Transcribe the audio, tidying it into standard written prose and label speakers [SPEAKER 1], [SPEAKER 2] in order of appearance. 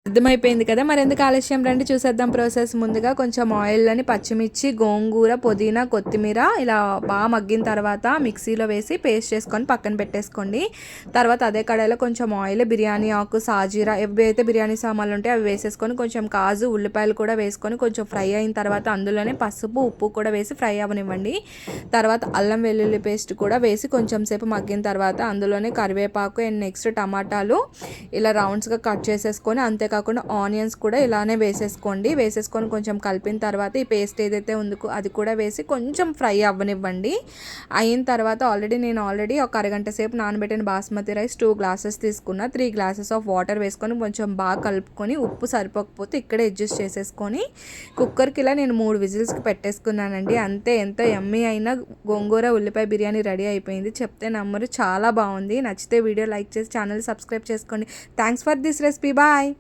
[SPEAKER 1] అర్థమైపోయింది కదా, మరి ఎందుకు ఆలస్యం, రండి చూసేద్దాం ప్రాసెస్. ముందుగా కొంచెం ఆయిల్ని పచ్చిమిర్చి, గోంగూర, పుదీనా, కొత్తిమీర ఇలా బాగా మగ్గిన తర్వాత మిక్సీలో వేసి పేస్ట్ చేసుకొని పక్కన పెట్టేసుకోండి. తర్వాత అదే కడాయిలో కొంచెం ఆయిల్, బిర్యానీ ఆకు, సాజీరా ఎవి అయితే బిర్యానీ సామాన్లు ఉంటాయి అవి వేసేసుకొని కొంచెం కాజు, ఉల్లిపాయలు కూడా వేసుకొని కొంచెం ఫ్రై అయిన తర్వాత అందులోనే పసుపు, ఉప్పు కూడా వేసి ఫ్రై అవ్వనివ్వండి. తర్వాత అల్లం వెల్లుల్లి పేస్ట్ కూడా వేసి కొంచెం సేపు మగ్గిన తర్వాత అందులోనే కరివేపాకు అండ్ నెక్స్ట్ టమాటాలు ఇలా రౌండ్స్గా కట్ చేసేసుకొని, అంతేకాకుండా ఆనియన్స్ కూడా ఇలానే వేసేసుకొని కొంచెం కలిపిన తర్వాత ఈ పేస్ట్ ఏదైతే ఉందో అది కూడా వేసి కొంచెం ఫ్రై అవ్వనివ్వండి. అయిన తర్వాత నేను ఆల్రెడీ ఒక అరగంట సేపు నానబెట్టిన బాస్మతి రైస్ 2 గ్లాసెస్ తీసుకున్న. 3 గ్లాసెస్ ఆఫ్ వాటర్ వేసుకొని కొంచెం బాగా కలుపుకొని ఉప్పు సరిపోకపోతే ఇక్కడే అడ్జస్ట్ చేసేసుకొని కుక్కర్కి ఇలా నేను 3 విజిల్స్కి పెట్టేసుకున్నానండి. అంతే, ఎంతో యమ్మీ అయిన గోంగూర ఉల్లిపాయ బిర్యానీ రెడీ అయిపోయింది. చెప్తే నమ్మరు, చాలా బాగుంది. నచ్చితే వీడియో లైక్ చేసి ఛానల్ సబ్స్క్రైబ్ చేసుకోండి. Thanks for this recipe. Bye.